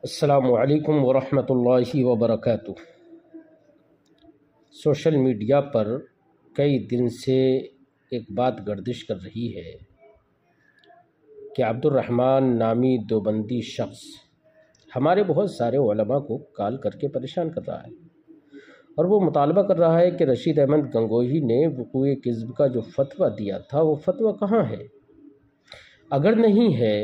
السلام علیکم ورحمۃ اللہ وبرکاتہ۔ سوشل میڈیا پر کئی دن سے ایک بات گردش کر رہی ہے کہ عبد الرحمن نامی دیوبندی شخص ہمارے بہت سارے علماء کو کال کر کے پریشان کر رہا ہے، اور وہ مطالبہ کر رہا ہے کہ رشید احمد گنگوہی نے وقوع کذب کا جو فتویٰ دیا تھا وہ فتویٰ کہاں ہے؟ اگر نہیں ہے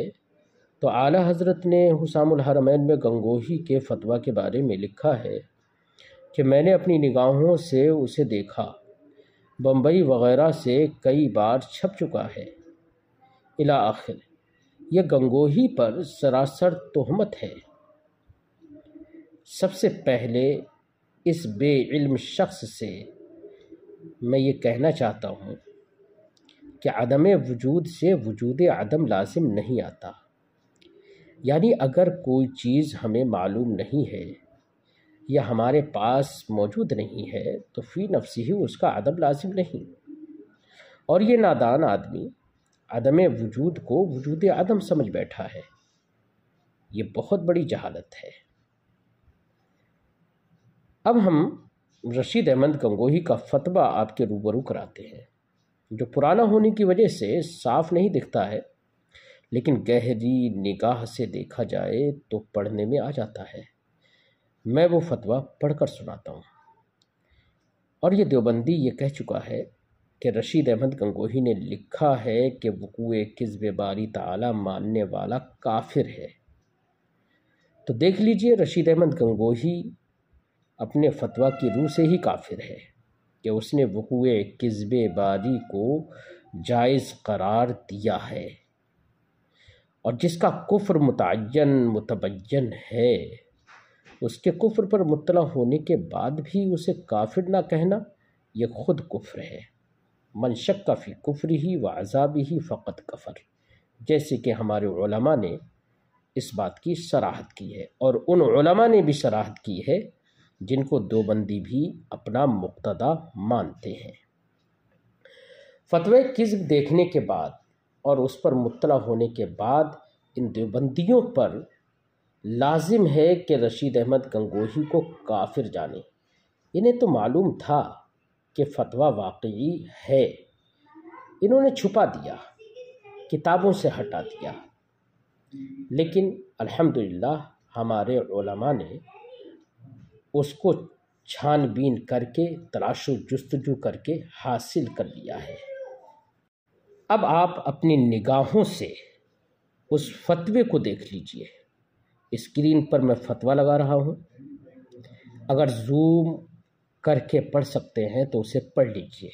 تو اعلیٰ حضرت نے حسام الحرمین میں گنگوہی کے فتویٰ کے بارے میں لکھا ہے کہ میں نے اپنی نگاہوں سے اسے دیکھا، بمبئی وغیرہ سے کئی بار چھپ چکا ہے الی آخر۔ یہ گنگوہی پر سراسر تہمت ہے۔ سب سے پہلے اس بے علم شخص سے میں یہ کہنا چاہتا ہوں کہ عدم وجود سے وجود عدم لازم نہیں آتا، یعنی اگر کوئی چیز ہمیں معلوم نہیں ہے یا ہمارے پاس موجود نہیں ہے تو فی نفسی ہی اس کا عدم لازم نہیں، اور یہ نادان آدمی عدم وجود کو وجود عدم سمجھ بیٹھا ہے۔ یہ بہت بڑی جہالت ہے۔ اب ہم رشید احمد گنگوہی کا فتویٰ آپ کے روبرو کراتے ہیں، جو پرانا ہونے کی وجہ سے صاف نہیں دکھتا ہے، لیکن گہری نگاہ سے دیکھا جائے تو پڑھنے میں آ جاتا ہے۔ میں وہ فتویٰ پڑھ کر سناتا ہوں۔ اور یہ دیوبندی یہ کہہ چکا ہے کہ رشید احمد گنگوہی نے لکھا ہے کہ وقوع کذب باری تعالی ماننے والا کافر ہے۔ تو دیکھ لیجئے، رشید احمد گنگوہی اپنے فتویٰ کی روح سے ہی کافر ہے کہ اس نے وقوع کذب باری کو جائز قرار دیا ہے، اور جس کا کفر متعین متبین ہے، اس کے کفر پر مطلع ہونے کے بعد بھی اسے کافر نہ کہنا، یہ خود کفر ہے۔ من شک فی کفرہ وعذابہ فقد کفر، جیسے کہ ہمارے علماء نے اس بات کی صراحت کی ہے، اور ان علماء نے بھی صراحت کی ہے جن کو دیوبندی بھی اپنا مقتدی مانتے ہیں۔ فتوی کذب دیکھنے کے بعد اور اس پر مطلع ہونے کے بعد ان دیوبندیوں پر لازم ہے کہ رشید احمد گنگوہی کو کافر جانیں۔ انہیں تو معلوم تھا کہ فتویٰ واقعی ہے، انہوں نے چھپا دیا، کتابوں سے ہٹا دیا، لیکن الحمدللہ ہمارے علماء نے اس کو چھان بین کر کے تلاش و جستجو کر کے حاصل کر لیا ہے۔ اب آپ اپنی نگاہوں سے اس فتوے کو دیکھ لیجئے۔ اسکرین پر میں فتویٰ لگا رہا ہوں، اگر زوم کر کے پڑھ سکتے ہیں تو اسے پڑھ لیجئے،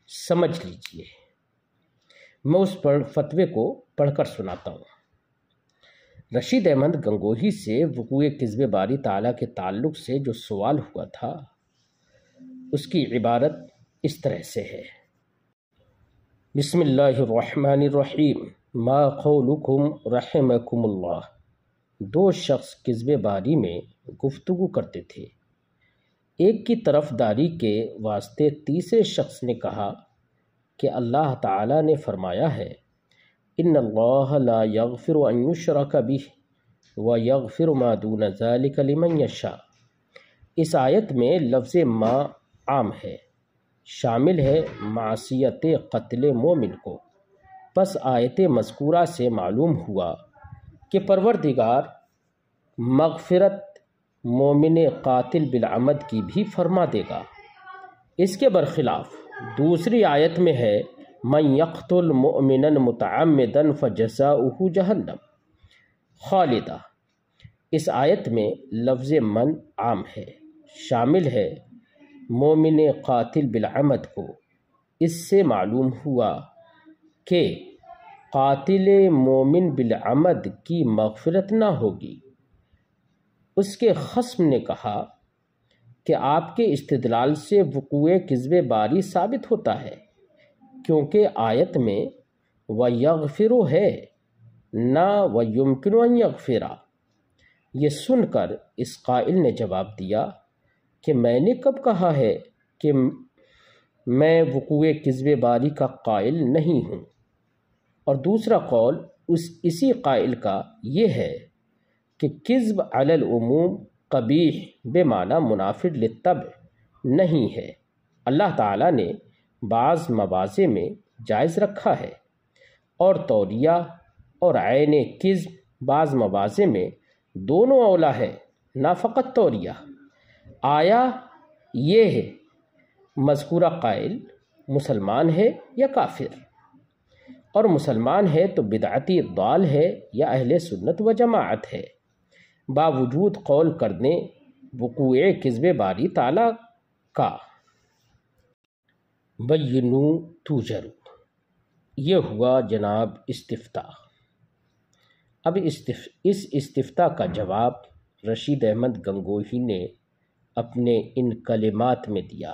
سمجھ لیجئے۔ میں اس پر فتوے کو پڑھ کر سناتا ہوں۔ رشید احمد گنگوہی سے وقوع کذب باری تعالیٰ کے تعلق سے جو سوال ہوا تھا، اس کی عبارت اس طرح سے ہے: بسم اللہ الرحمن الرحیم، ما قولکم رحمکم اللہ۔ دو شخص کذب باری میں گفتگو کرتے تھے۔ ایک کی طرف داری کے واسطے تیسرے شخص نے کہا کہ اللہ تعالیٰ نے فرمایا ہے، ان اللہ لا یغفر ان یشرک بہ ویغفر ما دون ذلک لمن یشاء۔ اس آیت میں لفظ ما عام ہے، شامل ہے معصیت قتل مومن کو۔ پس آیت مذکورہ سے معلوم ہوا کہ پروردگار مغفرت مومن قاتل بالعمد کی بھی فرما دے گا۔ اس کے برخلاف دوسری آیت میں ہے، من یقتل مؤمنا متعمدا فجزاؤہ جہنم خالدہ۔ اس آیت میں لفظ من عام ہے، شامل ہے مومن قاتل بالعمد کو۔ اس سے معلوم ہوا کہ قاتل مومن بالعمد کی مغفرت نہ ہوگی۔ اس کے خصم نے کہا کہ آپ کے استدلال سے وقوع کذب باری ثابت ہوتا ہے، کیونکہ آیت میں وَيَغْفِرُ ہے، نہ وَيُمْكِنُ أَن يَغْفِرَ۔ یہ سن کر اس قائل نے جواب دیا کہ میں نے کب کہا ہے کہ میں وقوع کذب باری کا قائل نہیں ہوں۔ اور دوسرا قول اسی قائل کا یہ ہے کہ کذب علی العموم قبیح بے معنی منافر للطبع نہیں ہے۔ اللہ تعالیٰ نے بعض مواضع میں جائز رکھا ہے، اور توریہ اور عین کذب بعض مواضع میں دونوں اولا ہے، نہ فقط توریہ۔ آیا یہ ہے مذکورہ قائل مسلمان ہے یا کافر؟ اور مسلمان ہے تو بدعتی ضال ہے یا اہل سنت و جماعت ہے، باوجود قول کرنے وقوع کذب باری تعالیٰ کا۔ بینو توجرو، یہ ہوا جناب استفتاء۔ اب اس استفتاء کا جواب رشید احمد گنگوہی نے اپنے ان کلمات میں دیا۔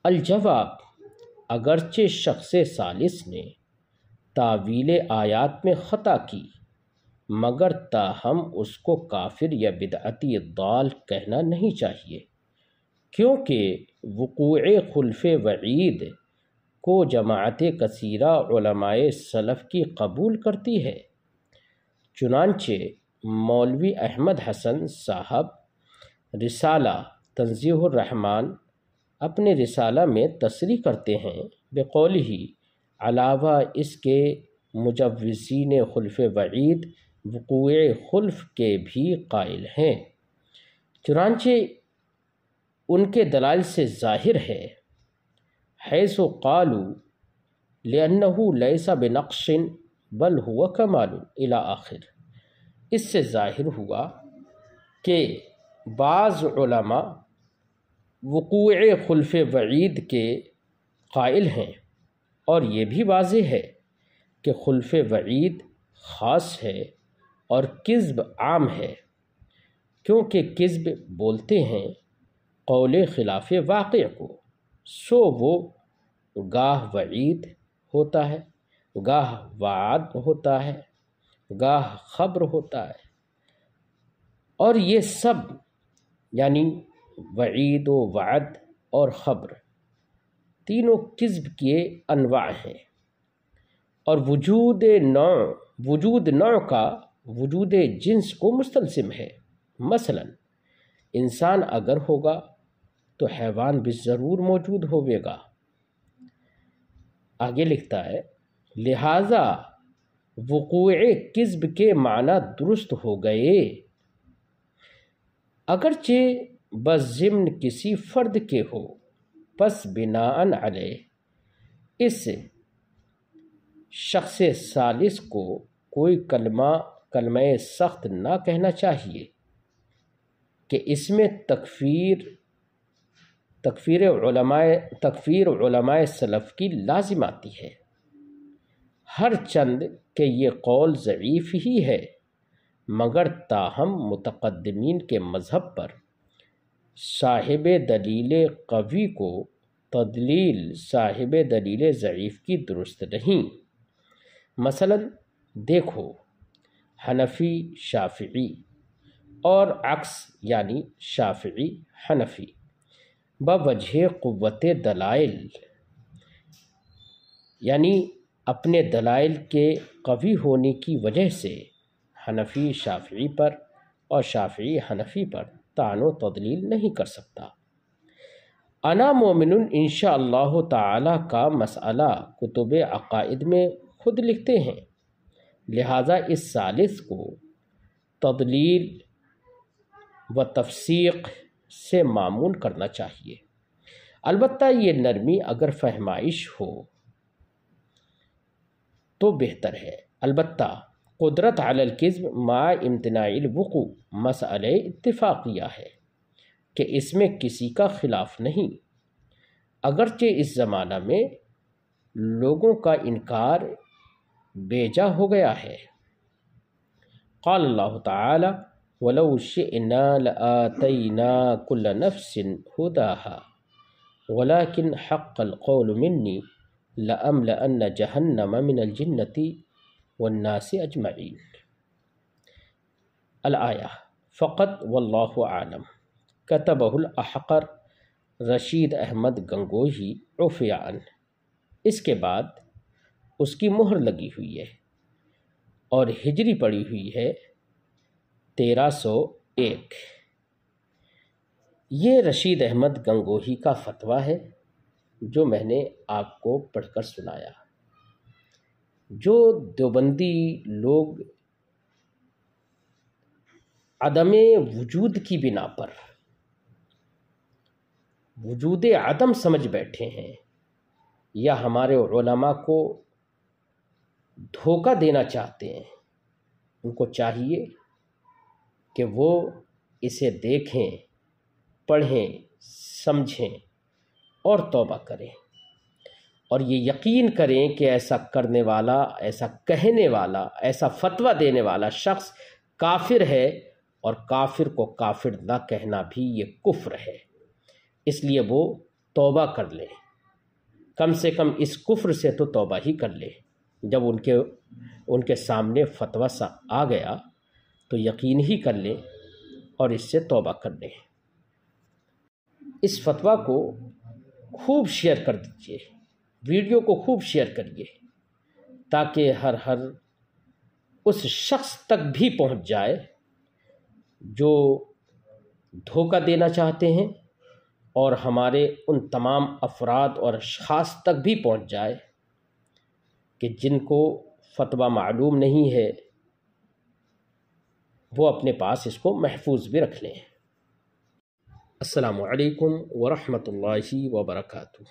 الجواب، اگرچہ شخص ثالث نے تاویل آیات میں خطا کی، مگر تاہم اس کو کافر یا بدعتی ضال کہنا نہیں چاہیے، کیونکہ وقوع خلف وعید کو جماعت کثیرہ علماء سلف کی قبول کرتی ہے۔ چنانچہ مولوی احمد حسن صاحب رسالہ تنزیہ الرحمن اپنے رسالہ میں تصریح کرتے ہیں بقولہ، علاوہ اس کے مجوزین خلف وعید وقوع خلف کے بھی قائل ہیں، چنانچہ ان کے دلائل سے ظاہر ہے، حیث قالوا لأنہ لیس بنقص بل ہوا کمال الی آخر۔ اس سے ظاہر ہوا کہ بعض علماء وقوع خلف وعید کے قائل ہیں، اور یہ بھی واضح ہے کہ خلف وعید خاص ہے اور کذب عام ہے، کیونکہ کذب بولتے ہیں قول خلاف واقع کو، سو وہ گاہ وعید ہوتا ہے، گاہ وعد ہوتا ہے، گاہ خبر ہوتا ہے، اور یہ سب یعنی وعید و وعد اور خبر تینوں کذب کے انواع ہیں، اور وجود نوع کا وجود جنس کو مستلزم ہے۔ مثلا انسان اگر ہوگا تو حیوان بھی ضرور موجود ہوئے گا۔ آگے لکھتا ہے، لہٰذا وقوع کذب کے معنی درست ہو گئے، اگرچہ بضمن کسی فرد کے ہو، پس بناء علیہ اس شخص ثالث کو کوئی کلمہ سخت نہ کہنا چاہیے کہ اس میں تکفیر علماء سلف کی لازم آتی ہے، ہر چند کہ یہ قول ضعیف ہی ہے، مگر تاہم متقدمین کے مذہب پر صاحب دلیل قوی کو تدلیل صاحب دلیل ضعیف کی درست نہیں۔ مثلا دیکھو حنفی شافعی اور عکس یعنی شافعی حنفی بوجہ قوت دلائل، یعنی اپنے دلائل کے قوی ہونے کی وجہ سے حنفی شافعی پر اور شافعی حنفی پر طعن و تضلیل نہیں کر سکتا۔ انا مومن انشاءاللہ تعالی کا مسئلہ کتب عقائد میں خود لکھتے ہیں، لہٰذا اس ثالث کو تضلیل و تفسیق سے معمول کرنا چاہیے، البتہ یہ نرمی اگر فہمائش ہو تو بہتر ہے۔ البتہ قدرت علی الکذب مع امتناع الوقوع مسئلہ اتفاقیہ ہے کہ اس میں کسی کا خلاف نہیں، اگرچہ اس زمانہ میں لوگوں کا انکار بیجا ہو گیا ہے۔ قال اللہ تعالی وَلَوْ شِئْنَا لَآتَيْنَا كُلَّ نَفْسٍ هُدَاهَا وَلَكِنْ حَقَّ الْقَوْلُ مِنِّي لَأَمْلَأَنَّ جَهَنَّمَ مِنَ الْجِنَّةِ وَالنَّاسِ أَجْمَعِينَ۔ الآیہ فقط واللہ عالم کتبہ الاحقر رشید احمد گنگوہی عفی عنہ۔ اس کے بعد اس کی مہر لگی ہوئی ہے اور ہجری پڑی ہوئی ہے 1301۔ یہ رشید احمد گنگوہی کا فتویٰ ہے جو میں نے آپ کو پڑھ کر سنایا۔ جو دیوبندی لوگ عدم وجود کی بنا پر وجود عدم سمجھ بیٹھے ہیں یا ہمارے علماء کو دھوکہ دینا چاہتے ہیں، ان کو چاہیے کہ وہ اسے دیکھیں، پڑھیں، سمجھیں اور توبہ کریں، اور یہ یقین کریں کہ ایسا کرنے والا، ایسا کہنے والا، ایسا فتویٰ دینے والا شخص کافر ہے، اور کافر کو کافر نہ کہنا بھی یہ کفر ہے۔ اس لیے وہ توبہ کر لیں، کم سے کم اس کفر سے تو توبہ ہی کر لیں۔ جب ان کے سامنے فتویٰ سا آ گیا تو یقین ہی کر لیں اور اس سے توبہ کر لیں۔ اس فتویٰ کو خوب شیئر کر دیجئے، ویڈیو کو خوب شیئر کریے تاکہ ہر اس شخص تک بھی پہنچ جائے جو دھوکہ دینا چاہتے ہیں، اور ہمارے ان تمام افراد اور اشخاص تک بھی پہنچ جائے کہ جن کو فتویٰ معلوم نہیں ہے وہ اپنے پاس اس کو محفوظ بھی رکھ لیں۔ السلام علیکم ورحمۃ اللہ وبرکاتہ۔